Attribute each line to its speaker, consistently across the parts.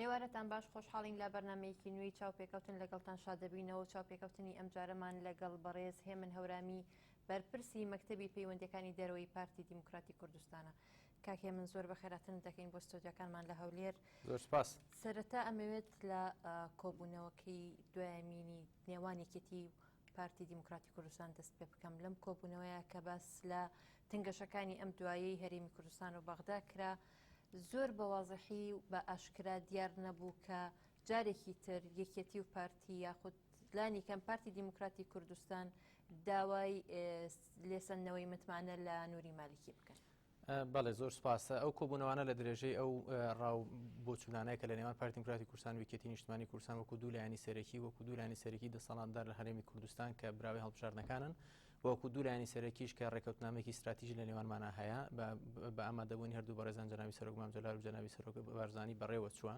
Speaker 1: ئێوارەتان باش خۆشحاڵین لە بەرنمەیەکی نوێی چاوپێکەوتن لەگەڵتان شادەبینەوە. چاوپێکەوتنی ئەم جارەمان لەگەڵ بەڕێز هێمن هەورامی بەرپرسی مەکتەبی پەیوەندیەکانی دەرەوەی پارتی دیموکراتی کوردستانە. کاکێ من زۆر بەخێراتن دەکەین بۆ ستۆدیۆکانمان لە هەولێر.
Speaker 2: زۆر سپاس.
Speaker 1: سەرەتا ئەمەوێت لە کۆبوونەوەکەی دوایەمینی نێوانێکێتی پارتی دیموکراتی کوردستان دەست پێ بکەم. لەم کۆبوونەوەیە کە باس لە تنگەشەکانی ئەم دوایەی هەرێمی کوردستان و بەغدا کرا، زۆر بەوازەحی و بە ئاشکرا دیار نەبوو کە جارێکی تر یەکێتی و پارتی یاخود لانی کەم پارتی دیموکراتی کوردستان داوای لێسەندنەوەی متمانە لە نووری مالکی بکەن.
Speaker 2: بەڵێ زۆر سپاسە. ئەو کۆبوونەوانە لە درێژەی ئەو ڕاو بۆچوونانەیە کە لە نێوان پارتی دیموکراتی کوردستان و یەکێتی نیشتمانی کوردستان وەکو دوو لایانی سەرەکی وەکو دوو لایانی سەرەکی دەسەڵاتدار لە هەرێمی کوردستان کە براوی هەڵبژاردنەکانن، وەکو دوو لایانی سەرەکیش کە ڕێکەوتنامێکی استراتیژی لە نێوانمانە هەیە بە ئامادەبوونی هەردوو بەڕێزان جەنابی سەرۆک مام جەلال و جەنابی سەرۆک بارزانی بەڕێوە چووە.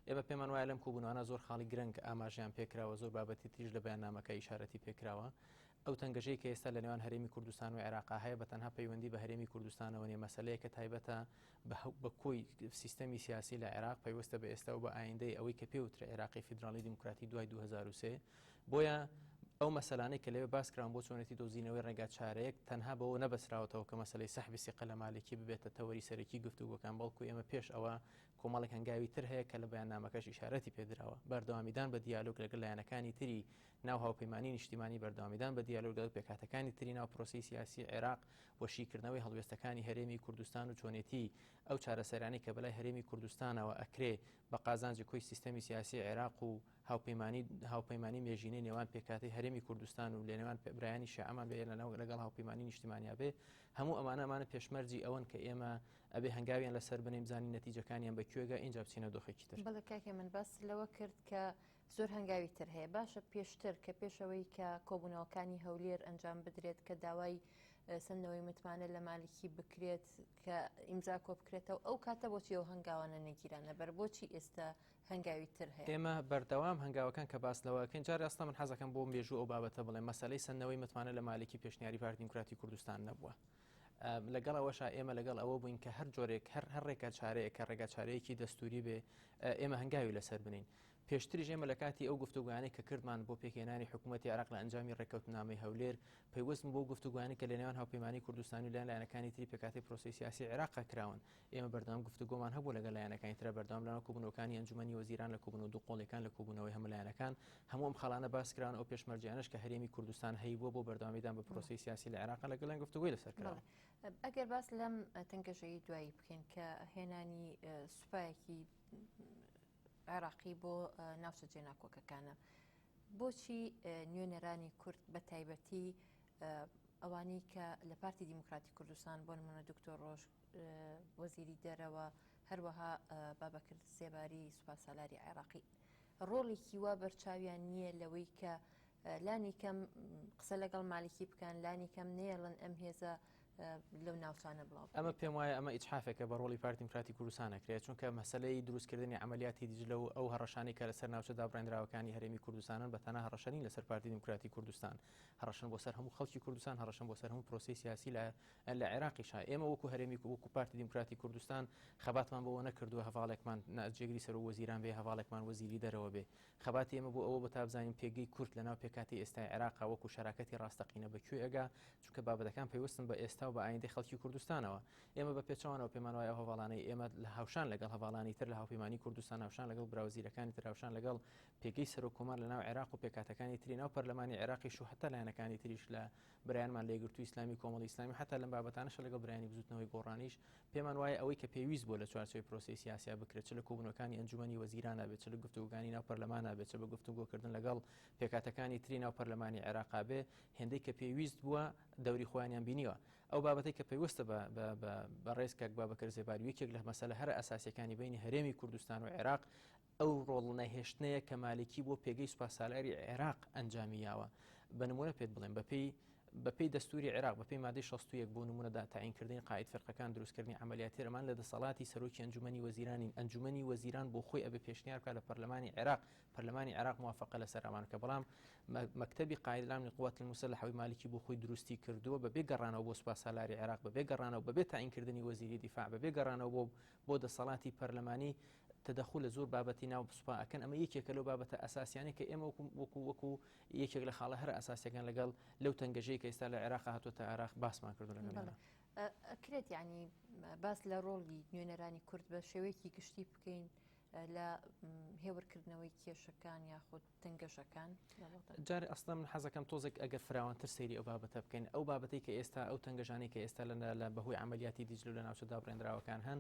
Speaker 2: ئێمە پێمان وایە لەم کۆبوونەوانە زۆر خاڵی گرنگ ئاماژیان پێکراوە، زۆر بابەتی تریش لە بەیاننامەکە ئیشارەتی پێکراوە. ئەو تەنگەژەی کە ئێستا لە نێوان هەرێمی کوردستان و عێراق هەیە بە تەنها پەیوەندی بە هەرێمی کوردستانەوە نیە، مەسەلەیە کە تایبەتە بە کۆی سیستەمی سیاسی لە عێراق پەیوەستە بە ئێستا و بە ئایندەی ئەوەی کە پێوترە عێراقی فیدراڵی دیموکراتی دوای 2003. بۆیە ئەو مەسەلانەی کە لەوێ باسکران بۆ چۆنێتی دۆزینەوەی ڕێگا چارەیەک تەنها بەوە نەبەسراوەتەوە کە مەسەلەی سەحبی سیقە لە مالکی ببێتە تەوەری سەرەکی گفتوگۆکان، بەڵکو ئێمە پێش ئەوە کۆمەڵێک هەنگاوی تر هەیە کە لە بەیاننامەکەش ئیشارەتی پێدراوە. بەردەوامیدان بە دیالۆگ لەگەڵ لایەنەکانی تری ناو هاوپەیمانی نیشتیمانی، بەردەوامیدان بە دیالۆگ لەگەڵ پێکهاتەکانی تری ناو پرۆسی سیاسی عێراق، وەشیکردنەوەی هەڵوێستەکانی هەرێمی کوردستان و چۆنێتی ئەو چارەسەرانی کە بەلای هەرێمی کوردستانەوە ئەکرێ بە قازانجی کۆی سیستەمی سیاسی عێراق و هاوپەیمانی مێژینەی نێوان پێکاتی هەرێمی کوردستان و لە نێوان برایانی شیعەمان بێ لەگەڵ هاوپەیمانی نیشتیمانیا بێ، هەموو ئەمانە پێشمەرجی ئەوەن کە ئێمە ئەبێ هەنگاویان لەسەر بنێم زانی نەتیجەکانیان بەکوێگە اینجا بچینە دۆخێکی تر.
Speaker 1: بەڵێ کاکێ من باس لەوە کرد کە زۆر هەنگاوی تر هەیە. باشە پێشتر کە پێشەوەی کە کۆبوونەوەکانی هەولێر ئەنجام بدرێت کە داوای سندەوەی متمانە لە مالکی بکرێت کە ئیمزا کۆ بکرێتەوە، ئەو کاتە بۆچی ئەو هەنگاوانە نەگیرانە بەر بۆچی ئێستا هەنگاوی تر هەیە؟
Speaker 2: ئێمە بەردەوام هەنگاوەکان کە باسلەوەکەن جارێ ئەستا من حەزەکەم بۆ مێژوو ئەو بابەتە بڵێ مەسەلەی سندەوەی متمانە لە مالکی پێشنیاری پارتی دیموکراتی کوردستان نەبووە. لەگەڵ ئەوەش ئێمە لەگەڵ ئەوە بووین کە هەر جۆرێک هەر ڕێگا چارەیە کە ڕێگا چارەیەکی دەستوری بێ ئێمە هەنگاوی لەسەر بنین. پێشتریش ئێمە لە کاتی ئەو گفتوگویانەی کە کردمان بۆ پێکهێنانی حکوومەتی عێراق لە ئەنجامی ڕێکەوتنامەی هەولێر، پەیوەستم بۆ گفتوگویانی کە لە نێوان هاوپەیمانی کوردستانی و لایەنەکانی تری پێکاتی پرۆسی سیاسی عێراق کراون. ئێمە بەردەوام گفتوگۆمان هەبوو لەگەڵ لایەنەکانی ترە، بەردەوام لەناو کۆبوونەوەکانی ئەنجومەنی وەزیران لە کۆبوونەوە دوو قۆڵیەکان لە کۆبوونەوەی هەموو لایەنەکان، هەموو ئەم خەڵانە باسکران ئەو پێشمەرجیانەش کە هەرێمی کوردستان هەیبووە بۆ بەردەوامیدان بە پرۆسی سیاسی لە عێراق لەگەڵ گفتوگۆی لەسەر کراوە.
Speaker 1: ئەگەر باس لەم تەنگەشەی دوایی بکەین کە هێنانی سوپایەکی عێراقی بۆ ناوچەجێ ناکۆکەکانە، بۆچی نوێنەرانی کورد بە تایبەتی ئەوانەی کە لە پارتی دیموکراتی کوردستان بۆ نمونە دکتۆر ڕۆژ وەزیری دەرەوە، هەروەها بابەکرد سێباری سوپاسالاری عێراقی، ڕۆڵێکی وا بەرچاویان نییە لەوەی کە لانی کەم قسە لەگەڵ مالکی بکەن، لانی کەم نێڵن ئەم هێزە لەو ناوچانە بڵاو؟
Speaker 2: ئەمە پێم وایە ئەمە ئیجحافێکە بە ڕۆڵی پارتی دیموکراتی کوردستان ئەکرێت، چونکە مەسەلەی دروستکردنی عملیاتی دیجلە و ئەو هەڕەشانی کە لەسەر ناوچە دابڕێنراوەکانی هەرێمی کوردستانن بە تەنها هەڕەشەنی لەسەر پارتی دیموکراتی کوردستان، هەڕەشن بۆ سەر هەموو خەڵکی کوردستان، هەڕەشن بۆ سەر هەموو پرۆسی سیاسی لە عێراقیشا. ئێمە وەکو هەرێمی وەکو پارتی دیموکراتی کوردستان خەباتمان بۆەوە نەکردووە هەواڵێکمان جێگری سەر و وەزیران بێ، هەواڵێکمان وەزیری دەرەوە بێ. خەباتی ئێمە بۆ ئەوە بە تابزانین پێگەی کورد لەناو پێکاتی ئێستای عێراق وەکو شەراکەتی ڕاستەقینە بەکوێ ئەگا، چونکە بابەتەکان پەیوەستن بە ئێستا و بە ئایندەی خەڵکی کوردستانەوە. ئێمە بە پێچەوانەوە پێمان وایە هەواڵانەی ئێمە لە هاوشان لەگەڵ هەواڵانی تر لە هاوپەیمانی کوردستان، هاوشان لەگەڵ براوزیرەکانی تر، هاوشان لەگەڵ پێگەی سەرۆکۆمار لە ناو عێراق و پێکاتەکانی تری ناو پەرلەمانی عێراقیش و حتا لایەنەکانی تریش لە برایانمان لێگرتووی ئیسلامی کۆمەڵی ئیسلامی، حتا لەم بابەتانەش لەگەڵ برایانی بزوتنەوەی گۆڕانیش پێمان وایە ئەوەی کە پێویست بۆ لە چوارچێوەی پرۆسی سیاسیا بکرێت، چ لە کۆبوونەوەکانی ئەنجومەنی وەزیرانە بێت، چ لە گفتوگوکانی ناو پەرلەمانە بێت، چ بە گفتوگۆکردن لەگەڵ پێکاتەکانی تری ناو پەرلەمانی عێراقا بێ، هێندەی کە پێویست بووە دەوری خۆیانیان بینیوە. ئەو بابەتەی کە پێویستە بە ڕێز کاک بابەکر زێباری یەکێک لە مەسەلە هەر ئەساسیەکانی بینی هەرێمی کوردستان و عێراق ئەو ڕۆڵ نەهێشتنەیە کە مالکی بۆ پێگەی سوپاسالاری عێراق ئەنجامیاوە. بە نمونە پێت بڵێم بەپێی دەستوری عێراق بەپێی مادەی 61 بۆ نمونەدا تاعینکردنی قائید فەرقەکان دروستکردنی عملیاتی ئەمان لە دەسەڵاتی سەرۆکی ئەنجومەنی وەزیرانی، ئەنجومەنی وەزیران بۆ خۆی ئەبێ پێشنیار بکات لە پەرلەمانی عێراق، پەرلەمانی عێراق موافقە لەسەر ئەمان کە بەڵام مەکتەبی قائید العام للقوات المسلحة مالکی بۆ خۆی دروستی کردووە بەبێ گەڕانەوە بۆ سوپاسالاری عێراق، بەبێ گەڕانەوە بەبێ تاعینکردنی وەزیری دیفاع، بەبێ گەڕانەوە بۆ دەسەڵاتی پەرلەمانی تدخل لە زۆر بابەتی ناو سوپاکەن ئەمە یەکێکە لەو بابەتە ئەساسیانی کە ئێمە وەکو یەکێک لە خاڵە هەر ئەساسیەکان لەگەڵ لەو تەنگەژەی کە ئێستا لە عێراق هاتوۆتە عێراق باسمان کردو لەگەڵ
Speaker 1: ئەکرێت ینی باس لە ڕۆڵی نوێنەرانی کورد بە شێوەیەکی گشتی بکەین لە هێورکردنەوەی کێشەکان یاخود تەنگەشەکان
Speaker 2: جارێ ئەسڵا من حەزەکەم تۆزێک ئەگەر فراوانتر سەیری ئەو بابەتە بکەین ئەو بابەتی کە ئێستا ئەو تەنگەژانی کە ئێستا لە بەهۆی عملیاتی دیجلو لە ناوچە دابڕێنراوەکان هەن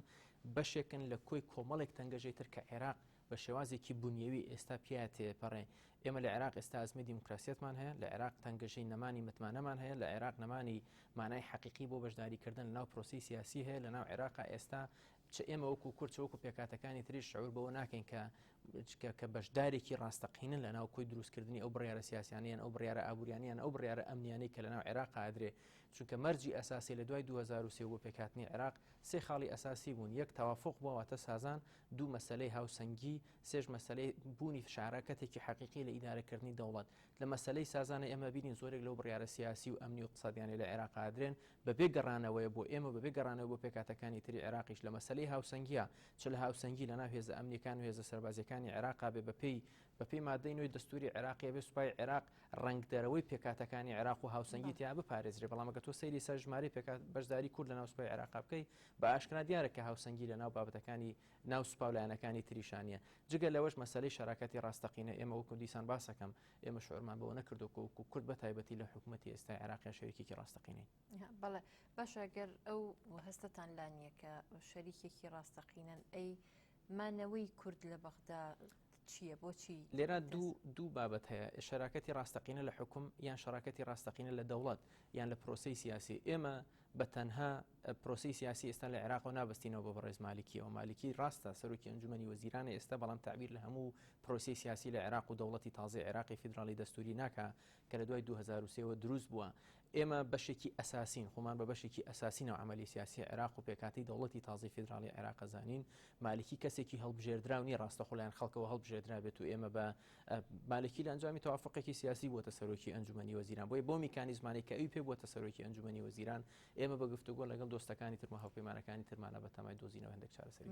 Speaker 2: بەشێکن لە کۆی کۆمەڵێک تەنگەژەی تر کە عێراق بە شێوازێکی بنیەوی ئێستا پیاە تێپەڕێ ئێمە لە عێراق ئێستا ئەزمە دیموکراسیەتمان هەیە لە عێراق تەنگەژەی نەمانی متمانەمان هەیە لە عێراق نەمانی مانای حەقیقی بۆ بەشداریکردن لە ناو پرۆسی سیاسی هەیە لە ناو عێراقا ئێستا چ ئێمە وەکو کورد وەکو پێکاتەکانی تریش شعور بەوە ناکەین کە بەشدارێکی ڕاستەقینن لە ناو کۆی دروستکردنی ئەو بڕیارە سیاسیانیان ئەو بڕیارە ئابوووریانیان ئەو بڕیارە ئەمنیانەی کە لە ناو عێراق ئادرێ چونکە مەرجی ئەساسی لە دوای 2023 بۆ پێکاتنی عێراق سێ خاڵی ئەساسی بوون یەک تەوافق بووەواتە سازان دوو مەسلەی هاوسەنگی سێژ مەسلەی بوونی شارەکەتێکی حەقیقی لە ئیدارەکردنی دەوڵەت لە مەسلەی سازانە ئێمە بینین زۆرێک لەو بڕیارە سیاسی و ئەمنی و اقتصادیانی لە عێراق ئادرێن بەبێ گەڕانەوەی بۆ ئێمە بەبێ گەڕانەوە بۆ پێکاتەکانی تری عێراقیش لە مەسلەی هاوسەنگیە چ لە هاوسەنگی لە ناو هێزە ئەمنیەکان و هێزە سەربازیەکانی عێراقا بێ بەپێی مادەی نوێی دەستوری عێراقی بێ سوپای عێراق ڕنگدەرەوەی پێکاتەکانی عێراق و هاوسەنگی تیا بپارێزرێ بەڵام ئەگە تۆ سەیری سەر ژمارەی بەشداری کورد لە ناو سوپای عێراق بکەی بە ئاشکرا دیارە کە هاوسەنگی لە ناو بابەتەکانی ناو سوپا و لایەنەکانی تریشانیە جگە لەوەش مەسەلەی شەراکەتی ڕاستەقینە ئێمە وەکو دیسان باسەکەم ئێمە شعورمان بەوە نەکردوکە وەکو کورد بە تایبەتی لە حکوومەتی ئێستا عێراقیان شەریکێکی ڕاستەقینەی
Speaker 1: بەڵێ باشە گەر ئەو هەستتان لا نییە کە شەریکێکی ڕاستەقینەن ئەی مانەوەی کورد لە بەغدا چییە بۆچی
Speaker 2: لێرە دوو بابەت هەیە شەراکەتی ڕاستەقینە لە حکوم یان شەراکەتی ڕاستەقینە لە دەوڵەت یان لە پرۆسی سیاسی ئێمە بە تەنها پرۆسی سیاسی ئێستا لە عێراق و نابستینەوە بە بەڕێز مالیکیەوە مالیکی ڕاستە سەرۆکی ئەنجومەنی وەزیرانە ئێستا بەڵام تعبیر لە هەموو پرۆسی سیاسی لە عێراق و دەوڵەتی تازای عێراقی فیدراڵی دەستوری ناکە کە لە دوای 2023 دروست بووە ئێمە بەشێکی ئەساسین خۆمان بە بەشێکی ئەساسینەوە عملی سیاسی عێراق و پێکاتی دەوڵەتی تازای فیدراڵی عێراق زانین مالیکی کەسێکی هەڵبژێردراونی ڕاستەخۆلایەن خەڵکەوە هەڵبژێردرا بێت و ئێمە بە مالکی لە ئەنجامی تەوافقێکی سیاسی بووە سەرۆکی ئەنجومەنی وەزیران بۆی بۆ میکانیزمانی کە ئەوی پێ بووە سەرۆکی ئەنجومەنی وەزیران ئێمە بە گفتوگۆ لەگەڵ دۆستەکانی ترمە هاوپەیمانەکانی ترمانە بە تەمای دۆزینەوە هەندێک چارەسەری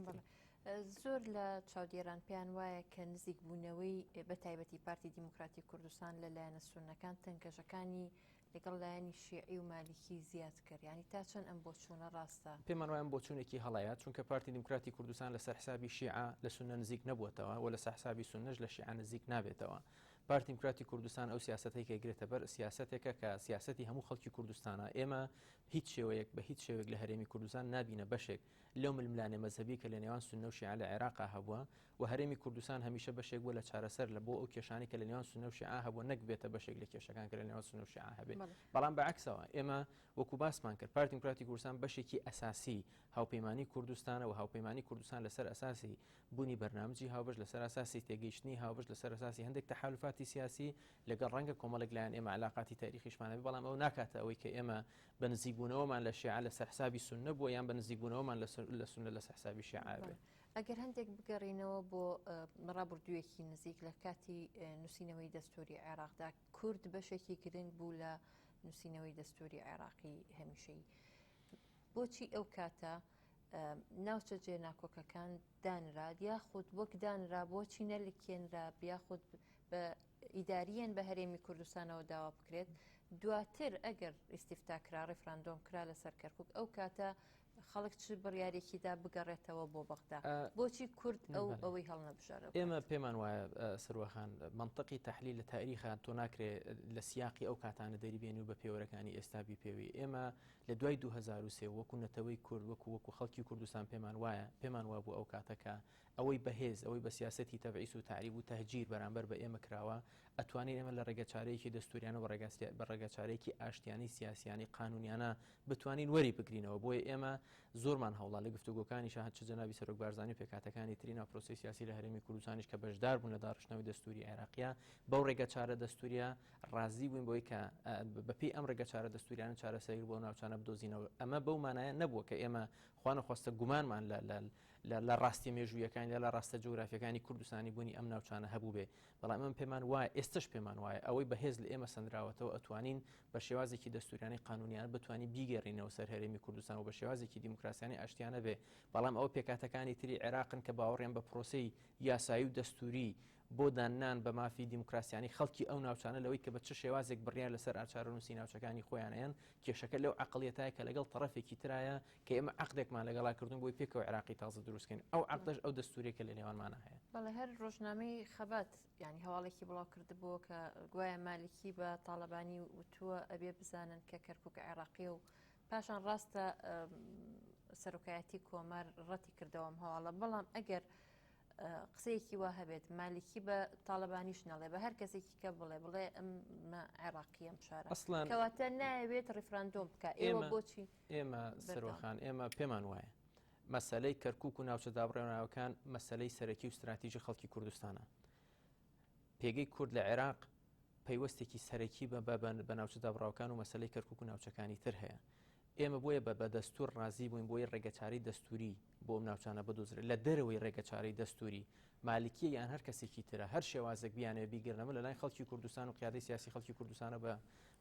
Speaker 1: زۆر لە چاودێران پێیان وایە کە نزیک بوونەوەی بە تایبەتی پارتی دیموکراتی کوردستان لەلایەنە سونەکان تەنکەشەکانی لەگەڵ لایەنی شیعی و مالیکی زیاد کرد ینی تا چەند ئەم بۆچوونە ڕاستە
Speaker 2: پێمان وایە بۆچوونێکی هەڵایەت چونکە پارتی دیموکراتی کوردستان لەسەر حسابی شیعە لە سونە نزیک نەبووەتەوە و لەسەر حسابی سونەش لە شیعە نزیک نابێتەوە پارتی دیموکراتی کوردستان ئەو سیاسەتەی کە گرێتە بەر سیاسەتێکە کە سیاسەتی هەموو خەڵکی کوردستانە ئێمە هیچ شێوەیەک بە هیچ شێوێک لە هەرێمی کوردستان نبینە بەشێک لەو ململانێ مەزهبی کە لە نێوان سونە و شیعە لە عێراقا هەبووە و هەرێمی کوردستان هەمیشە بەشێک بووە لە چارەسەر لە بۆ ئەو کێشانی کە لە نێوان سونە و شیعە هەبووە نەک بێتە بەشێک لە کێشەکان کە لە نێوان سونە و شیعە هەبێت بەڵام بەعکسەوە ئێمە وەکو باسمان کرد پارتی دیموکراتی کوردستان بەشێکی ئەساسی هاوپەیمانی کوردستانە و هاوپەیمانی کوردستان لەسەر ئەساسی بوونی بەرنامجی هاوبەش لەسەر ئەساسی تێگەیشتنی هاوبەش لەسەر ئەساسی هەندێک تەحالوفاتی سیاسی لەگەڵ ڕەنگە کۆمەڵێک لایەن ئێمە علاقاتی تاریخیشمانە بەڵام ئەو ناکاتە ئەوەی کە ئێمە بە نزیکبوونەوەمان لە شیعە لەسەر حسابی سونە بووە یان بە نزیکبوونەوەمان لە سونە لەسەر حسابی شیعە بێ
Speaker 1: ئەگەر هەندێک بگەڕینەوە بۆ ڕابردوویەکی نزیک لە کاتی نووسینەوەی دەستوری عێراقدا کورد بەشێکی گرنگ بوو لە نووسینەوەی دەستوری عێراقی هەمیشەیی بۆچی ئەو کاتە ناوچە جێناکۆکەکان دانرا یاخود وەک دانرا بۆچی نەلکێنرا یاخود بە ئیداریەن بە هەرێمی کوردستانەوە داوا بکرێت دواتر ئەگەر ئیسیفتاکرا ڕێفراندۆم کرا لەسەر کەرکک ئەو کاتە خەڵک چ بڕیارێکیدا بگەڕێتەوە بۆ بەغدا بۆچی کورد ئەوەی هەڵنەبژارە
Speaker 2: ئێمە پێمان وایە سروەخان منطقی تحلیل لە تاریخان تۆ ناکرێت لە سیاقی ئەو کاتانە دەریبێنی و بە پێوەرەکانی ئێستابی پێوی ئێمە لە دوای 2023 وەکو نەتەوەی کورد وەکو خەڵکی کوردستان پێمان وا بوو ئەو کاتەکە ئەوەی بەهێز ئەوەی بە سیاسەتی تەبعیس و تعریب و تەهجیر بەرامبەر بە ئێمە کراوە ئەتوانین ئێمە لە ڕێگەچارەیەکی دەستوریانە بە ڕێگەچارەیەکی ئاشتیانی سیاسیانی قانونیانە بتوانین وەری بگرینەوە بۆیە ئێمە زۆرمان هەوڵا لە گفتوگۆکانی شاهد چ جەنابی سەرۆک بارزانانی و پێکاتەکانی ترینە پرۆسی سیاسی لە هەرێمی کوردستانیش کە بەشدار بوون لە داڕشتنەوەی دەستوری عێراقیە بەو ڕێگەچارە دەستوریە ڕازی بووین بۆی کە بەپێی ئەم ڕێگەچارە دەستوریانە چارەسەری بۆ ناوچانە بدۆزینەوە ئەمە بەو مانایە نەبووە کە ئێمە خوا نەخواستە گومانمان لە ڕاستی مێژوویەکانی لە ڕاستە جوگرافیەکانی کوردستانی بوونی ئەم ناوچانە هەبوو بێ بەڵام ئەم پێمان وایە ئێستش پێمان وایە ئەوەی بەهێز لە ئێمە سندراوەتەوە ئەتوانین بە شێوازێکی دەستوریانی قانونیان بتوانین بیگەڕینەوە سەر هەرێمی کوردستان و بە شێوازێکی دیموکراسیانی ئاشتیانە بێ بەڵام ئەوە پێکاتەکانی تری عێراقن کە باوەڕێن بە پرۆسەی یاسایی و دەستوری بۆ دانان بە مافی دیموکراسیانی خەڵکی ئەو ناوچانە لەوەی کە بە چه شێوازێک بڕیار لەسەر ئاچارەنووسی ناوچەکانی خۆیانیان کێشەکە لەو عقلیەتایە کە لەگەڵ تەرەفێکی ترایە کە ئێمە عقدێکمان لەگەڵا کردوون بۆی پێکەوە عێراقی تازە دروستکەین ئەو عقدەش ئەو دەستوریەکە لە نێوانمانە هەیە
Speaker 1: بەڵێ هەر ڕۆژنامەی خەبات ینی هەواڵێکی بڵاو کردبووە کە گوایە مالکی بە تاالبانی وتووە ئەبێ بزانن کە کەرکک عێراقی و پاشان ڕاستە سەرۆکایەتی کۆمار ڕەتی کردەوەم هەواڵە بەڵام ئەگەر قسەیەکی وا هەبێت مالکی بە تاالبانیش نەڵێ بە هەر کەسێکی کە بڵێ ئەم عێراقی ئەم شارە کەواتە نایەوێت ڕیفراندۆم بکە ئێوە بۆچی
Speaker 2: ئێمە سەرۆخان ئێمە پێمان وایە مەسلەی کەرکک و ناوچە دابڕێناوەکان مەسلەی سەرەکی و استراتیژی خەڵکی کوردستانە پێگەی کورد لە عێراق پەیوەستێکی سەرەکی بە ناوچە دابڕاوەکان و مەسلەی کەرکک و ناوچەکانی تر هەیە ئێمە بۆیە بە دەستور ڕازی بووین بۆی ڕێگەچاری دەستوری بۆ ئەم ناوچانە بدۆزرێت لە دەرەوەی ڕێگەچاری دەستوری مالکیە یان هەر کەسێکی ترە هەر شێوازێک بیانێ بیگرنەوە لە لای خەڵکی کوردستان و قیادەی سیاسی خەڵکی کوردستانە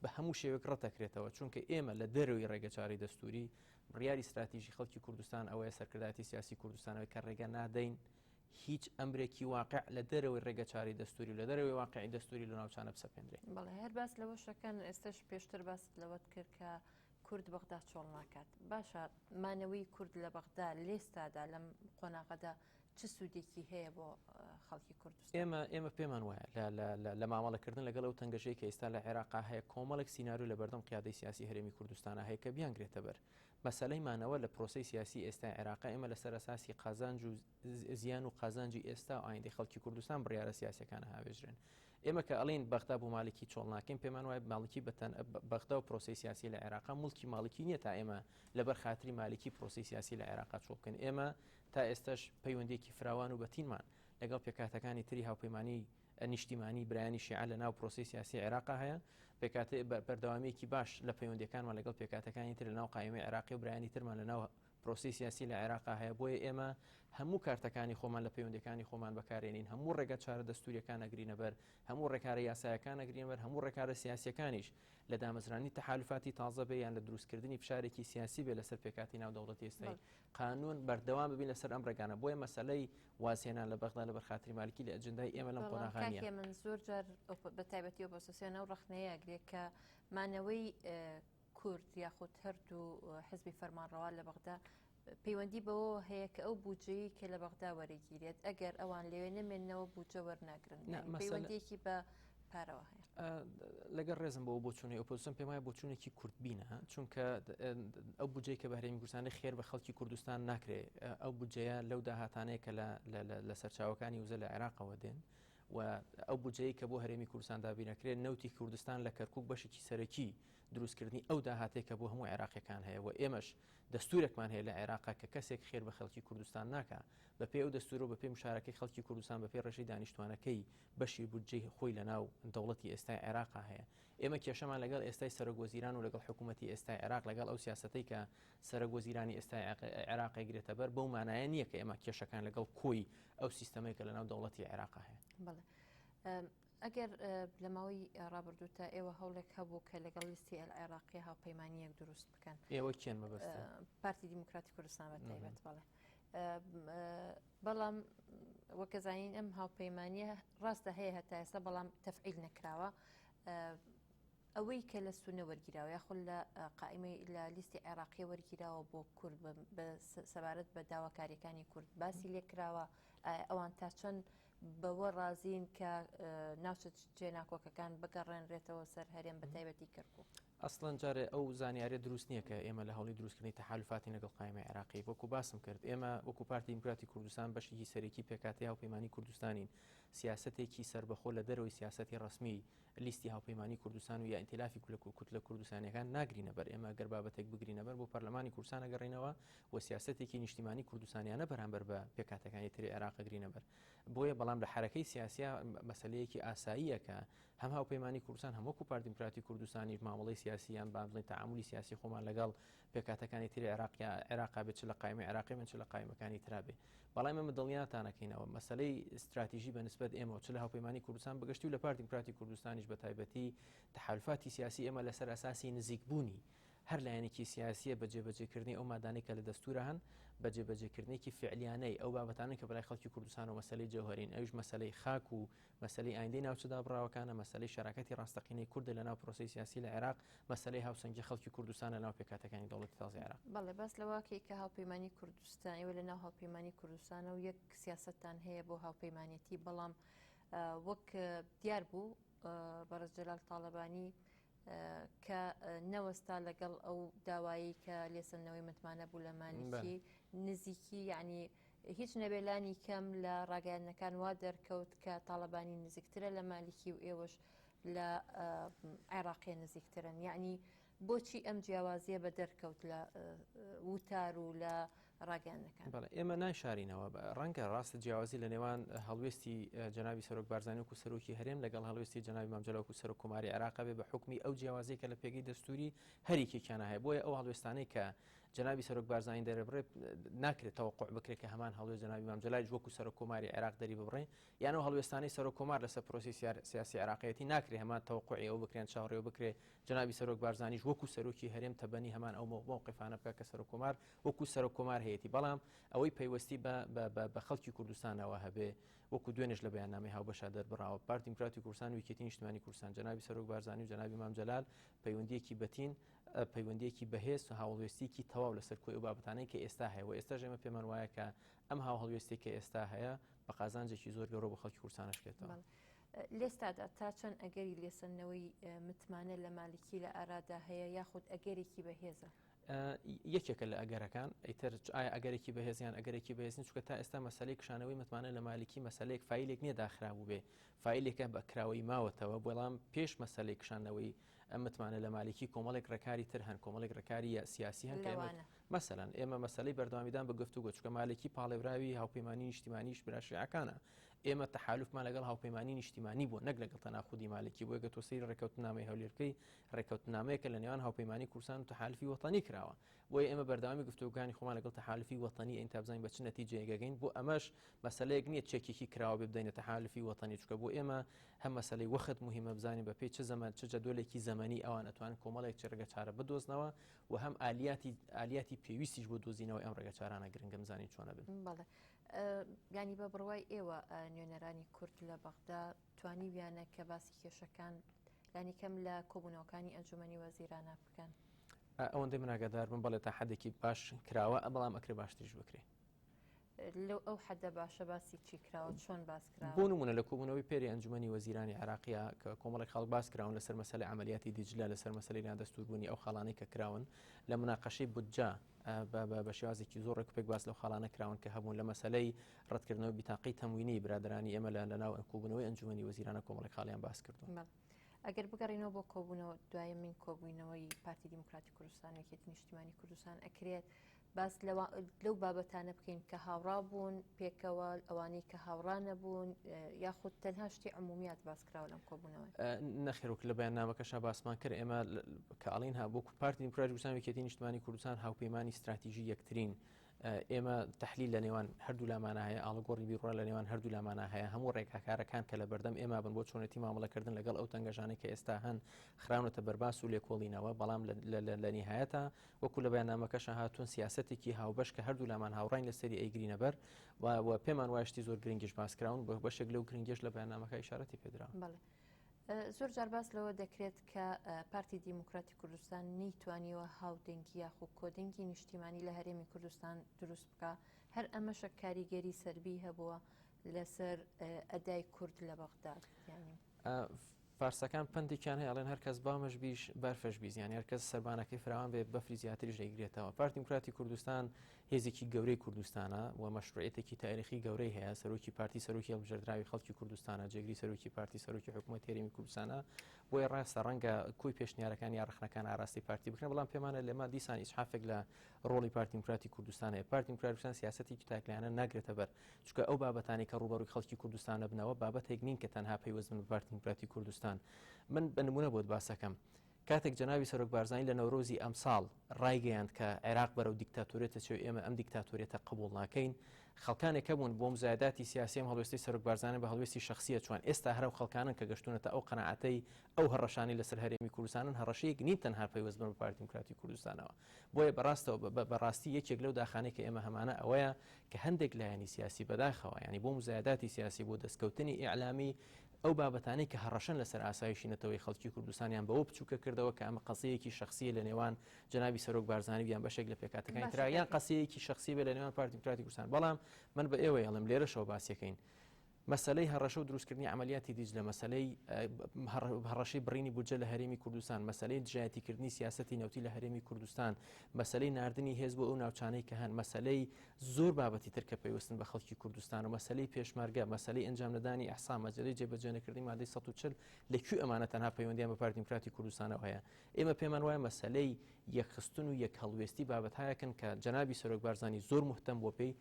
Speaker 2: بە هەموو شێوەیەک ڕەتەکرێتەوە چونکە ئێمە لە دەرەوەی ڕێگەچاری دەستوری بڕیاری استراتیژی خەڵکی کوردستان ئەوەیە سەرکردایەتی سیاسی کوردستانەوەی کە ڕێگە نادەین هیچ ئەمرێکی واقع لە دەرەوەی ڕێگەچاری دەستوری لە دەرەوەی واقعی دەستوری لە ناوچانە بسەپێنرێت
Speaker 1: بەڵێ هەر باس لەوە شەکەن ئێستش پێشتر باست لەوەت کرد کە کورد بەغدا چۆڵ ناکات باشە مانەوەی کورد لە بەغدا لێستادا لەم قۆناغەدا چ سوودێکی هەیە بۆ خەڵکی کوردستان
Speaker 2: ئێمە پێمان وایە لە مامەڵەکردن لەگەڵ ئەو تەنگەشەی کە ئێستا لە عێراقا هەیە کۆمەڵێک سیناریو لە بەردەم قیادەی سیاسی هەرێمی کوردستانە هەیە کە بیانگرێتە بەر مەسەلەی مانەوە لە پرۆسەی سیاسی ئێستا عێراقا ئێمە لەسەر ئەساسی قازانج و زیان و قازانجی ئێستا و ئایندەی خەڵکی کوردستان بڕیارە سیاسەکانە هاوێژرێن ئێمە کە ئەڵین بەغدا بۆ مالکی چۆڵ ناکەین پێمان وایە ماڵکی بەغدا و پرۆسی سیاسی لە عێراقا مڵکی ماڵکی نییە تا ئێمە لەبەر خاتری مالکی پرۆسی سیاسی لە عێراقا چۆڵ بکەین ئێمە تا ئێستش پەیوەندێکی فراوان و بەتینمان لەگەڵ پێکاتەکانی تری هاوپەیمانی نیشتیمانی برایانی شیعە لە ناو پرۆسی سیاسی عێراقا هەیە پێکاتە بەردەوامێکی باش لە پەیوەندەکانمان لەگەڵ پێکاتەکانی تر لە ناو قایمەی عێراقی و برایانی ترمان لە ناو پرۆسی سیاسی لە عێراقا هەیە بۆیە ئێمە هەموو کارتەکانی خۆمان لە پەیوەندەکانی خۆمان بەکارێنین هەموو ڕێگە چارە دەستوریەکان ئەگرینە بەر هەموو ڕێکارە یاسایەکان ئەگرینە بەر هەموو ڕێکارە سیاسیەکانیش لە دامەزرانی تەحالوفاتی تازە بێ یان لە دروستکردنی فشارێکی سیاسی بێ لەسەر پێکاتی ناودەوڵەتی ئێستای قانون بەردەوام ببین لەسەر ئەم ڕێگانە بۆیە مەسەلەی وازهێنان لە بەغدا لە بەرخاتری مالکی لە ئەجندای ئێمە لەم قۆناغانیە
Speaker 1: من زۆر جار بە تایبەتی و بەسۆسیۆنە و ڕەخنەیە ئەگرێت کە مانەوەی کورد یاخود هەردوو حزبی فەرمانڕەوا لە بەغدا پەیوەندی بەوە هەیە کە ئەو بودجەیە کە لە بەغدا وەرەگیرێت ئەگەر ئەوان لەوێ نەمێنەوە بودجە وەرناگرن پەیوەندیەکی بە پارەوە هەیە
Speaker 2: لەگەڵ ڕێزم بەوە بۆچوونی ئۆپۆزیسیۆن پێم وایە بۆچوونێکی کورتبینە چونکە ئەو بودجەی کە بە هەرێمی کوردستانی خێر بە خەڵکی کوردستان ناکرێت ئەو بودجەیە لەو داهاتانەیە کە لە سەرچاوەکانی وزە لە عێراقەوە دێن و ئەو بودجەیە کە بۆ هەرێمی کوردستان دابینەکرێت نەوتی کوردستان لە کەرکک بەشێکی سەرەکی دروستکردنی ئەو داهاتێک کە بۆ هەموو عێراقیەکان هەیە و ئێمەش دەستورێکمان هەیە لە عێراقا کە کەسێک خێر بە خەڵکی کوردستان ناکە بە پێی ئەو دەستور و بە پێی مشارەکەی خەڵکی کوردستان بە پێی ڕێژەی دانیشتوانەکەی بەشی بودجەی خۆی لە ناو دەوڵەتی ئێستای عێراقا هەیە ئێمە کێشەمان لەگەڵ ئێستای سەرۆکوەزیران و لەگەڵ حکوومەتی ئێستای عێراق لەگەڵ ئەو سیاسەتەی کە سەرۆکوەزیرانی ئێستای عێراقی گرێتە بەر بەو مانایە نییە کە ئێمە کێشەکان لەگەڵ کۆی ئەو سیستەمەیە کە لە ناو دەوڵەتی عێراقا هەیە
Speaker 1: ئەگەر لە ماوەی ڕابردووتە ئێوە هەوڵێک هەبوو کە لەگەڵ لیستی عێراقی هاوپەیمانیەک دروست بکەن
Speaker 2: ئێوە کێن مەبەستە
Speaker 1: پارتی دیموکراتی کوردستان بە تایبەت بەڵێ بەڵام وەکەزانین ئەم هاوپەیمانیە ڕاستە هەیە هەتا ئێستا بەڵام تەفعیل نەکراوە ئەوەی کە لە سونە وەرگیراوە یاخود لە قائمەی لە لیستی عێراقی وەرگیراوە بۆ کورد سەبارەت بە داواکاریەکانی کورد باسی لێکراوە ئەوان تا چەند بەوە ڕازین کە ناوچە جێناکۆکەکان بگەڕێنرێتەوە سەر هەرێم بە تایبەتی کەرکووک
Speaker 2: ئەسڵەن جارێ ئەو زانیارە دروست نییە کە ئێمە لە هەوڵی دروستکردنی تەحالوفاتی لەگەڵ قایمەی عێراقی وەکو باسم کرد ئێمە وەکو پارتی دیموکراتی کوردستان بەشێکی سەرەکی پێکاتی هاوپەیمانی کوردستانین سیاسەتێکی سربەخۆ لە دەرەوەی سیاسەتی ڕسمی لیستی هاوپەیمانی کوردستان و یا ئینتیلافی کوتلە کوردستانیەکان ناگرینە بەر ئێمە گەر بابەتێک بگرینە بەر بۆ پەرلەمانی کوردستان ئەگەڕێنەوە و سیاسەتێکی نیشتیمانی کوردستانیانە بەرامبەر بە پێکاتەکانی تری عێراق گرینە بەر بۆیە بەڵام لە حرەکەی سیاسیا مەسلەیەکی ئاساییە کە هەم هاوپەیمانی کوردستان هەم وەکو پارتی دیموکراتی کوردستانی مامەڵەی سیاسی یان بڵێن تعاملی سیاسی خۆمان لەگەڵ پێکاتەکانی تری عێراق بێت چ لە قایمی عێراقی من چ لە قایمەکانی ترابێ بەڵام ئێمە دڵنیاتانەکەینەوە مەسلەی استراتیژی بەنسبەت ئێمە چ لە هاوپەیمانی کوردستان بەگشتی و لە پارتی دموکراتی کوردستانیش بە تایبەتی تحالفاتی سیاسی ئێمە لەسەر ئەساسی نزیکبوونی هەر لایەنێکی سیاسیە بە جێبەجێکردنی ئەو مادانەی کە لە دەستورە هەن بە جێبەجێکردنێکی فعلیانەی ئەو بابەتانە کە بەلای خەڵکی کوردستان و مەسلەی جەوهەرین ئەوش مەسلەی خاک و مەسلەی ئایندەی ناوچەدا بڕاوەکانە مەسلەی شەراکەتی ڕاستەقینەی کوردە لە ناو پرۆسی سیاسی لە عێراق مەسلەی هاوسەنگی خەڵکی کوردستان لە ناو پێکاتەکانی دەوڵەتی تازای عێراق.
Speaker 1: بەڵێ بەس لەواکەی کە هاوپەیمانی کوردستان ئێوە لە ناو هاوپەیمانی کوردستانە و یەک سیاستتان هەیە بۆ هاوپەیمانێتی بەڵام وەک دیار بوو بەڕێز جەلال تاڵەبانی کە نەوەستا لەگەڵ ئەو داوایی کە لێسەنەوەی متمانە بوو لە مالیکی نزیکی یعنی هیچ نەبێلانی کەم لە ڕاگەیاندنەکان وا دەرکەوت کە تاڵەبانی نزیکترە لە مالیکی و ئێوەش لە عێراقی نزیکترن یعنی بۆچی ئەم جیاوازیە بە دەرکەوت لە وتار و لە ڕاگەیاندنەکان.
Speaker 2: بەڵێ ئێمە ناشارینەوە ڕەنگە ڕاستە جیاوازی لە نێوان هەڵوێستی جەنابی سەرۆک بارزانانی و سەرۆکی هەرێم لەگەڵ هەڵوێستی جەنابی مامجەلەوەک و سەرۆک کۆماری عێراق بێ بە حکمی ئەو جیاوازی کە لە پێگەی دەستوری هەریکێکیان هەیە بۆیە ئەو هەڵوێستانەی کە جەنابی سەرۆک بارزانانی دەرەبڕێ ناکرێت تەوەقع بکرێت کە هەمان هەڵوێست جەنابی مامجەلای وەکو سەرۆک کۆماری عێراق دەری ببڕێ یان ئەو هەڵوێستانەی سەرۆک کۆمار لەسەر پرۆسی سیاسی عێراقیەتی ناکرێت هەمان تەوەقعی ئەو بکرێن چاوەڕێوە بکرێت جەنابی سەرۆک بارزانانیش وەکو سەرۆکی هەرێم تەبەنی هەمان ئەو موقفانە بکە کە سەرۆک کۆمار وەکو سەرۆک کۆمار هەیەی بەڵام ئەوەی پەیوەستی بە خەڵکی کوردستانەوە هەبێ وەکو دوێنێش لە بەیاننامەی هاوبەشە دەربڕاوە پارتی دموکراتی کوردستان و یەکێتی نیشتیمانی کوردستان جەنابی سەرۆک بارزانانی و جەنابی مامجەلال پەیوەندیەکی بەتین پەیوەندیەکی بەهێز و هاوڵوێستیکی تەواو لەسەر کۆی ئەو بابەتانەی کە ئێستا هەیە و ئێستا ژێمە پێمان وایە کە ئەم هاوهەڵوێستی کە ئێستا هەیە بە قازانجێکی زۆر گەورە بۆ خەڵکی کوردستانشکێتەوە.
Speaker 1: لێستادا تا چەند ئەگەری لێسەنەوەی متمانە لە مالکی لە ئارادا هەیە یاخود ئەگەرێکی بەهێزە؟
Speaker 2: یەکێکە لە ئەگەرەکان ئیتر ئایا ئەگەرێکی بەهێزیان ئەگەرێکی بەهێزین چونکە تا ئێستا مەسلەی کشانەوەی متمانە لە مالکی مەسلەیەک فایلێک نییە داخراوە بێ فایلێکە بە کراوەی ماوەتەوە بەڵام پێش مەسلەی کشانەوەی ئەم متمانە لە مالکی کۆمەڵێک ڕێکاری تر هەن کۆمەڵێک ڕێکاری سیاسی هەن مەسەلەن ئێمە مەسلەی بەردەوامیدان بە گفتوگۆ چونکە مالکی پاڵێراوی هاوپەیمانی نیشتیمانیش براشیعەکانە ئێمە تەحالوفمان لەگەڵ هاوپەیمانی نیشتیمانی بوو نەک لەگەڵ تەناخودی مالکی بۆ گە تۆسەی ڕێکەوتنامەی هەولێرکەی ڕێکەوتنامەیەکە لە نێوان هاوپەیمانی کوردستان و تەحالفی وەتانی کراوە بۆیە ئێمە بەردەوامی گفتوگانی خۆمان لەگەڵ تەحالفی وەتانی ئینتابزانین بە چ نەتیجەیەگەین بۆ ئەمەش مەسلەیەک نییە چێکێکی کراوە ببدەینە تەحالفی وەتانی چونکە بۆ ئێمە هەم مەسلەی وەخت مهمە بزانین بە پێی چ زەمان چ جەدولێکی زەمەنی ئەوان ئەتوان کۆمەڵێک چ ڕێگەچارە بدۆزنەوە و هەم ئالیاتی پێویستیش بۆ دۆزینەوەی ئەم ڕێگەچارانە گرنگە بزانین چۆنە بن.
Speaker 1: ینی بە بڕوای ئێوە نوێنەرانی کورد لە بەغدا توانیویانە کە باسی کێشەکان لانی کەم لە کۆبوونەوەکانی ئەنجومەنی وەزیرانە بکەن
Speaker 2: ئەوەندەی من ئاگادار بم بەڵێ تا حدێکی باش کراوە بەڵام ئەکرێ باشتریش بکرێ
Speaker 1: لەو ئەو حەدە باشە باسی چی کراوە چۆن باس کراوە
Speaker 2: بۆ نمونە لە کۆبوونەوەی پێری ئەنجومەنی وەزیرانی عێراقیە کە کۆمەڵێک خەڵک باس کراون لەسەر مەسەلەی عملیاتی دیجلە لەسەر مەسەلەی نادەستوربوونی ئەو خاڵانەی کە کراون لە مناقەشەی بودجا بە شێوازێکی زۆر ڕێک باس لەو خاڵانە کراون کە هەبوون لە مەسەلەی ڕەتکردنەوەی بیتاقی تەموینی برادرانی ئێمە لە ناو کۆبوونەوەی ئەنجومەنی وەزیرانە کۆمەڵێک خاڵیان باس کردوون.
Speaker 1: ئەگەر بگەڕینەوە بۆ کۆبوونەوە دوایەمین کۆبوونەوەی پارتی دیموکراتی کوردستان و یەکێتی نیشتیمانی کوردستان ئەکرێت باس لەو بابەتانە بکەین کە هاوڕا بوون پێکەوە ئەوانەی کە هاوڕا نەبوون یاخود تەنها شتی عمومیات باسکراوە لەم کۆبوونەوە
Speaker 2: نەخێرۆک لە بەیاننامەکەشا باسمان کرد ئێمە کە ئاڵین هەبوو پارتی دیموکراتی کوردستان و یەکێتی نیشتیمانی کوردستان هاوپەیمانی استراتیژی یەکترین ئێمە تحلیل لە نێوان هەردوو لامانە هەیە ئاڵگۆڕی بیڕۆ لە نێوان هەردوو لامانە هەیە هەموو ڕێگاکارەکان کە لە بەردەم ئێمە بن بۆ چۆنەتی مامەڵەکردن لەگەڵ ئەو تەنگەژانەی کە ئێستا هەن خراونەتە بەرباس و لێکۆڵینەوە بەڵام لە نهایەتە وەکو لە بەیاننامەکەشە هاتوون سیاسەتێکی هاوبەش کە هەردوو لامان هاوڕاین لەسەری ئەیگرینە بەر و پێمان وایشتی زۆر گرنگیش باسکراون بە بەشێک لەو گرنگیش لە بەیاننامەکە ئیشارەتی پێدراوە.
Speaker 1: زۆر جار باس لەوە دەکرێت کە پارتی دیموکراتی کوردستان نەیتوانیوە هاودەنگی یاخود کۆدەنگی نیشتیمانی لە هەرێمی کوردستان دروست بکە هەر ئەمەشە کاریگەری سەربی هەبووە لەسەر ئەدای کورد لە بەغداد
Speaker 2: فارسەکان پندێکیان هەیە ئەڵێن هەرکەس بامەش بیش بەرفەش بیزیان هەرکەس سەربانەکەی فراوان بێ بەفری زیاتریش دەیگرێتەوە. پارتی دیموکراتی کوردستان هێزێکی گەورەی کوردستانە و مەشروعیەتێکی تاریخی گەورەی هەیە سەرۆکی پارتی سەرۆکی هەڵبژێردراوی خەڵکی کوردستانە جێگری سەرۆکی پارتی سەرۆکی حکوومەت هێرمی کوردستانە بۆیە ڕاستە ڕەنگە کوی پێشنیارەکان یا ڕخنەکان ئاراستی پارتی بکەن بەڵام پێمانە لێمە دیسان ئیسحافێک لە ڕۆڵی پارتی دیموکراتی کوردستان هەیە. پارتی دیموکراتی کوردستان سیاسەتێکی تاکلایانە ناگرێتە بەر چونکە ئەو بابەتانی کە ڕوبەڕووی خەڵکی کوردستانە بنەوە بابەتێک نین کە تەنها پەیوەست بن بە پارتی دیموکراتی کوردستان. من بە نمونە بۆت باسەکەم کاتێک جەنابی سەرۆک بارزانانی لە نەورۆزی ئەمساڵ ڕایگەیاند کە عێراق بەرەو دیکتاتۆرێتە چێ ئێمە ئەم دیکتاتۆریەتە قبول ناکەین خەڵکانێکە بوون بۆ مزایداتی سیاسی هەڵوێستی سەرۆک بارزانانی بە هەڵوێستی شخصیە چوان ئێستا هەرو خەڵکانن کە گەشتونەتە ئەو قەنەعەتەی ئەو هەڕەشانی لەسەر هەرێمی کوردستانن هەڕەشەیەک نین تەنها پەیوەست بە پارتی دیموکراتی کوردستانەوە بۆیە بەڕاستی یەکێک لەو داخانەی کە ئێمە هەمانە ئەوەیە کە هەندێک لایەنی سیاسی بەداخەوە ینی بۆ مزایداتی سیاسی بۆ دەستکەوتنی ئیعلامی ئەو بابەتانەی کە هەڕەشن لەسەر ئاسایشی نەتەوەی خەڵکی کوردستانیان بەوە بچووکە کردەوە کە ئەمە قەسەیەکی شخصیە لە نێوان جەنابی سەرۆک بارزانانی بیان بەشێک لە پێکاتەکانی ترا یان قەسەیەکی شخصی بێ لە نێوان پارتی دیموکراتی کوردستان بەڵام من بە ئێوە هەڵم لێرەشەوە باسیەکەین مەسلەی هەڕەشە و دروستکردنی عملیاتی دیجلە مەسلەی هەڕەشەی بڕینی بودجە لە هەرێمی کوردستان مەسلەی دژایەتیکردنی سیاسەتی نەوتی لە هەرێمی کوردستان مەسلەی ناردنی هێز بۆ ئەو ناوچانەی کە هەن مەسلەی زۆر بابەتی تر کە پێوەستن بە خەڵکی کوردستان و مەسلەی پێشمەرگە مەسلەی ئەنجام نەدانی ئەحسا مەجلەی جێبەجێنەکردنی مادەی 140 لەکوێ ئەمانە تەنها پەیوەندیان بە پارتی دیموکراتی کوردستانەوە هەیە ئێمە پێمان وایە مەسلەی یەکخستن و یەک هەڵوێستی بابەتهایەکن کە جەنابی سەرۆک بارزانانی زۆر مهتەم بۆ پێی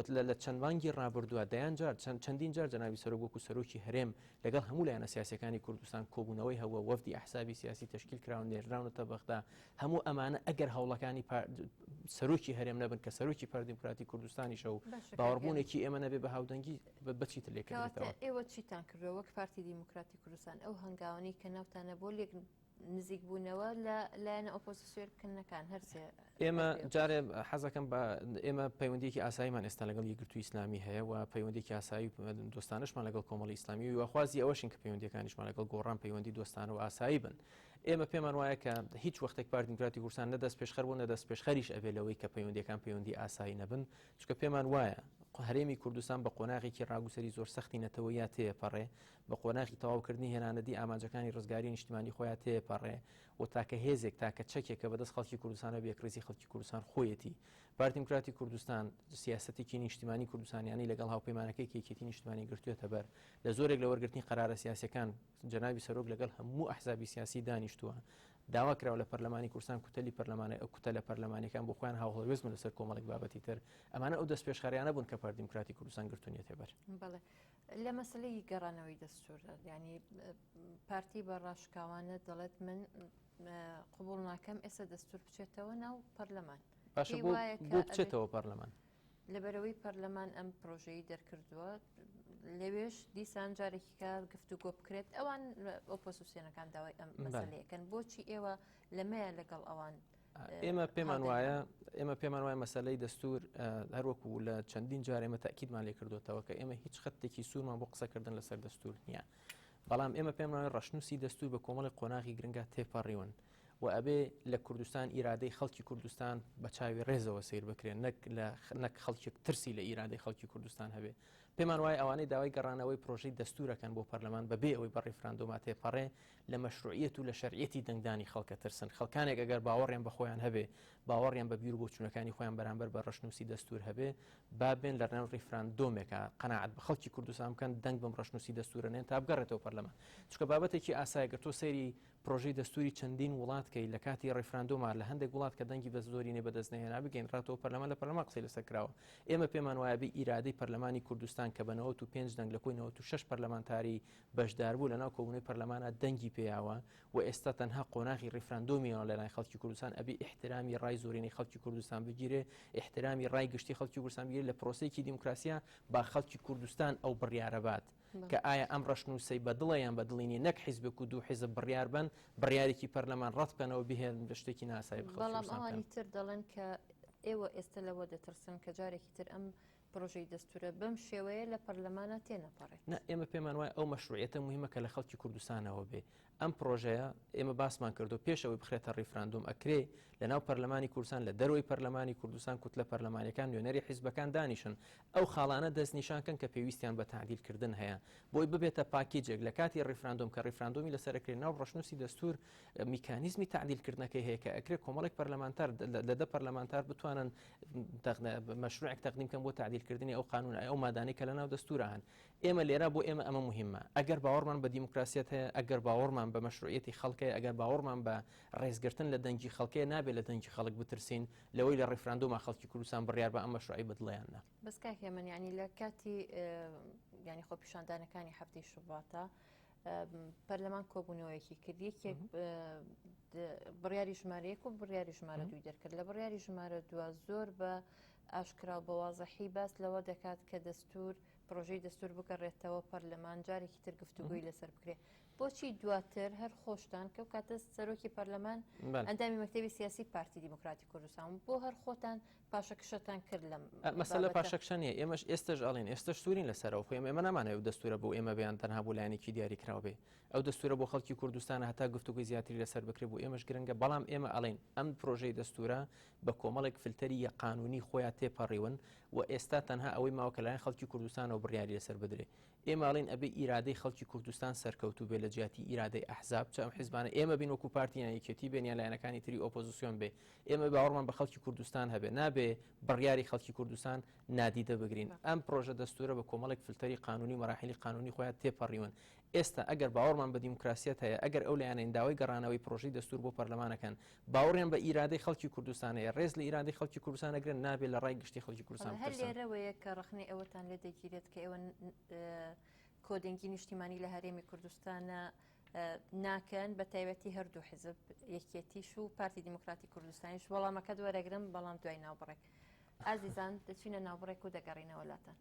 Speaker 2: لە چەند مانگی ڕابردووە دەیان جار چەندین جار جەنابی سەرۆک وەکو سەرۆکی هەرێم لەگەڵ هەموو لایەنە سیاسەکانی کوردستان کۆبوونەوەی هەوە وەفدی ئەحسابی سیاسی تشکیل کراون نێژراونەتە بەغدا هەموو ئەمانە ئەگەر هەوڵەکانی سەرۆکی هەرێم نەبن کە سەرۆکی پارتی دیموکراتی کوردستانیشە و باوەڕبوونێکی ئێمە نەبێ بە هاودەنگی بچیتر لێکردێتەوە
Speaker 1: ئێوە چیتان کردەوە وەک پارتی دیموکراتی کوردستان ئەو هەنگاوانەی کە ناوتانە بۆ لێک نزیک بوونەوە لە لایەنە ئۆپۆزیسیۆنەکان هەرسێ
Speaker 2: ئێمە جارێ حەزەکەم بە ئێمە پەیوەندێکی ئاساییمان ئێستا لەگەڵ یەکگرتووی ئیسلامی هەیە و پەیوەندێکی ئاسایی دۆستانشمان لەگەڵ کۆمەڵی ئیسلامی و خوازی ئەوەشین کە پەیوەندەکانیشمان لەگەڵ گۆڕان پەیوەندی دۆستانە و ئاسایی بن ئێمە پێمان وایە کە هیچ وەختێک پارتی دیموکراتی کوردستان نەدەست پێشخەر بوو نەدەست پێشخەریش ئەبێ لەوەی کە پەیوەندیەکان پەیوەندی ئاسایی نەبن چونکە پێمان وایە هەرێمی کوردستان بە قۆناغێکی ڕاگوسەری زۆر سەختی نەتەوەیە تێپەڕێ بە قۆناغی تەواوکردنی هێنانەدی ئامانجەکانی ڕزگاری نیشتیمانی خۆیان تێپەڕێ و تاکە هێزێک تاکە چەکێک کە بەدەست خەڵکی کوردستانە بێکرێزی خەڵکی کوردستان خۆیەتی پارتی دیموکراتی کوردستان سیاسەتێکی نیشتیمانی کوردستانیانی لەگەڵ هاوپەیمانەکەی کێکێتی نیشتیمانی گرتوێتە بەر لە زۆرێک لە وەرگرتنی قەرارە سیاسەکان جەنابی سەرۆک لەگەڵ هەموو ئەحزابی سیاسی دانیشتووە داوا کراوە لە پەرلەمانی کوردستان کوتەلی پەرلەمانە ئەو کوتە لە پەرلەمانیەکان بۆ خۆیان هاوڵێوێزمن لەسەر کۆمەڵێک بابەتی تر ئەمانە ئەو دەست پێشخەریانە بوون کە پارتی دیموکراتی کوردستان گرتوونیەتێ بەر
Speaker 1: بەڵێ لە مەسلەی گەڕانەوەی دەستور ینی پارتی بە ڕاشکاوانە دەڵێت من قبول ناکەم ئێستا دەستور بچێتەوە ناو پەرلەمان
Speaker 2: باشە بۆ بچێتەوە پەرلەمان
Speaker 1: لەبەرەوەی پەرلەمان ئەم پرۆژەی دەرکردووە لەوێش دیسان جارێکی کار گفتوگۆ بکرێت ئەوان ئۆپۆزیسیۆنەکان داوای ئەم مەسەلەیەکەن بۆچی ئێوە لەمەیە لەگەڵ ئەوان
Speaker 2: ئێمە پێمان وایە مەسەلەی دەستور هەروەکو لە چەندین جار ئێمە تاکیدمان لێ کردوتەوە کە ئێمە هیچ خەتێکی سوورمان بۆ قسەکردن لەسەر دەستور نییە بەڵام ئێمە پێمان وایە ڕەشنووسی دەستور بە کۆمەڵی قۆناغی گرنگە تێپەڕیون و ئەبێ لە کوردستان ئیرادەی خەڵکی کوردستان بە چاوی ڕێزەوە سیر بکرێن نەک خەڵکێک ترسی لە ئیرادەی خەڵکی کوردستان هەبێ پێمان وایە ئەوانەی داوای گەڕانەوەی پرۆژەی دەستورەکەن بۆ پەرلەمان بەبێ ئەوەی بە ڕێفراندۆما تێپەڕێ لە مەشروعیەت و لە شەرعیەتی دەنگدانی خەڵکە ترسن خەڵکانێک ئەگەر باوەڕیان بە خۆیان هەبێ باوەڕیان بە بیر و بۆچوونەکانی خۆیان بەرامبەر بە ڕەشنووسی دەستور هەبێ بابێن لە نێو ڕێفراندۆمێکە قەناعەت بە خەڵکی کوردستان بکەن دەنگ بەم ڕەشنووسی دەستورەنێن تا بگەڕێتەوە پەرلەمان چونکە بابەتێکی ئاسایەگە تۆ سەیری پرۆژەی دەستوری چەندین وڵاتکەی لە کاتی ڕێفراندۆما لە هەندێک وڵات کە دەنگی بە زۆرینێ بەدەستنێهێنا بگەینڕاتەوە پەرلەمان لە پەرلەمان قسەی لەسەر کراوە ئێمە پێمان وایە بێ ئیرادەی پەرلەمانی کوردستان کە بە 95 دەنگ لە کۆی 96 پەرلەمانتاری بەشدار بوو لەناو کۆبوونەوەی پەرلەمانە دەنگی پێیاوە و ئێستا تەنها قۆناغی ڕێفراندۆمیەوە لەلای خەڵکی کوردستان ئەبێ احترامی ڕای زۆرینەی خەڵکی کوردستان بگیرێ احترامی ڕای گشتی خەڵکی کوردستان بگیرێ لە پرۆسەیەکی دیموکراسیە با خەڵکی کوردستان ئەو بڕیارە بات کە ئایا ئەم ڕەشنووسەی بەدڵیان بەدڵینی نەک حیزبێک و دوو حیزب بڕیار بن بڕیارێکی پەرلەمان ڕەت بکەنەوە بهێن بە شتێکی ناسایی بخەڵکی
Speaker 1: بەڵام ئەوانی تر دەڵێن کە ئێوە ئێستا لەوە دەترسن کە جارێکی تر ئەم پرۆژەی دەستورە بەم شێوەیە لە پەرلەمانە تێنەپەڕێت
Speaker 2: نه ئێمە پێمان وایە ئەو مەشروعیەتە مهمە کە لە خەڵکی کوردستانەوە بێ ئەم پرۆژەیە ئێمە باسمان کردو پێشەوەی بخرێتە ڕیفراندۆم ئەکرێ لە ناو پەرلەمانی کوردستان لە دەروی پەرلەمانی کوردستان کوتلە پەرلەمانیەکان نوێنەری حیزبەکان دانیشن ئەو خاڵانە دەستنیشانکەن کە پێویستیان بە تعدیلکردن هەیە بۆی ببێتە پاکیجێک لە کاتی ڕیفراندۆم کە ڕیفراندۆمی لەسەرکرێن ناو ڕەشنووسی دەستور میکانیزمی تعدیلکردنەکەی هەیە کە ئەکرێت کۆمەڵێک پەرلەمانتار لەدە پەرلەمانتار بتوانن مەشروعێک تەقدیم بکەن بۆ تعدیلکردنی ئەو قانون ئەو مادانەی کە لە ناو دەستورە هەن ئێمە لێرە بۆ ئێمە ئەمە مهمە ئەگەر باوەڕمان بە دیموکراسیەت هەیە ئەگەر باوەڕمان بە مەشروعیەتی خەڵکەیە ئەگەر باوەڕمان بە ڕێزگرتن لە دەنگی خەڵکەیە نابێت لە دەنگی خەڵک بترسین لەوەی لە ڕیفراندۆما خەڵکی کوردستان بڕیار بە ئەم مەشروعی بدڵیاننا
Speaker 1: بەس کاکێ من یعنی لە کاتی ینی خۆپیشاندانەکانی هەفتەی شوباتە پەرلەمان کۆبوونەوەیەکی کرد یەکێک بڕیاری ژمارەیەک و بڕیاری ژمارە دوی دەرکرد لە بڕیاری ژمارە دووە زۆر بە ئاشکرا بە وازەحی باس لەوە دەکات کە دەستور پرۆژەی دەستور بگەڕێتەوە پەرلەمان جارێکی تر گفتوگوی لەسەر بکرێت بۆچی دواتر هەر خۆشتان کە و کاتە سەرۆکی پەرلەمان ئەندامی مەکتەبی سیاسی پارتی دیموکراتی کوردستان بۆ هەر خۆتان پاشەکشەتان کرد لەم
Speaker 2: مەسەلە پاشەکشە نیە ئێمەش ئێستش ئەڵێن ئێستش سوورین لەسەرەوە خۆ ئێمە نامانەوە دەستورە بۆ ئێمە بەیان تەنها بۆ لایەنێکی دیاری کراوە بێ ئەو دەستورە بۆ خەڵکی کوردستانە هەتا گفتوگوی زیاتری لەسەر بکرێت بۆ ئێمەش گرنگە بەڵام ئێمە ئەڵێن ئەم پرۆژەی دەستورە بە کۆمەڵێک فلتەری یە قانونی خۆیان تێپەڕیون و ئێستا تەنها ئەوەی ماوە کە لایەن خەڵکی کوردستانەوە بڕیاری لەسەر بدرێ ئێمە ئەڵێن ئەبێ ئیرادەی خەڵکی کوردستان سەرکەوتوو بێ لە جیاتی ئیرادەی ئەحزاب چ ئەم حیزبانە ئێمە بین وەکو پارتیان یەکێتی بێن یان لایەنەکانی تری ئۆپۆزیسیۆن بێ ئێمە باوەڕمان بە خەڵکی کوردستان هەبێ نابێ بڕیاری خەڵکی کوردستان نادیدە بگرین ئەم پرۆژە دەستورە بە کۆمەڵێک فلتەری قانونی مەراحلی قانونی خۆیان تێپەڕیون ئێستا ئەگەر باوەڕمان بە دیموکراسیەت هەیە ئەگەر ئەو لایەنەی داوای گەڕانەوەی پرۆژەی دەستور بۆ پەرلەمانەکەن باوەڕیان بە ئیرادەی خەڵکی کوردستانەیە ڕێز لە ئیرادەی خەڵکی کوردستانەگرن نابێت لە ڕای گشتی خەڵکی کوردستان
Speaker 1: هەر لێرەوەیە کە ڕخنەی ئەوەتان لێ دەگیرێت کە ئێوە کۆدنگی نیشتیمانی لە هەرێمی کوردستانە ناکەن بە تایبەتی هەردوو حزب یەکێتیش و پارتی دیموکراتی کوردستانیش وەڵامەکە دووەرەگرم بەڵام دوای ناوبڕێک ئازیزان دەچینە ناوبڕێک و دەگەڕینەوە لاتان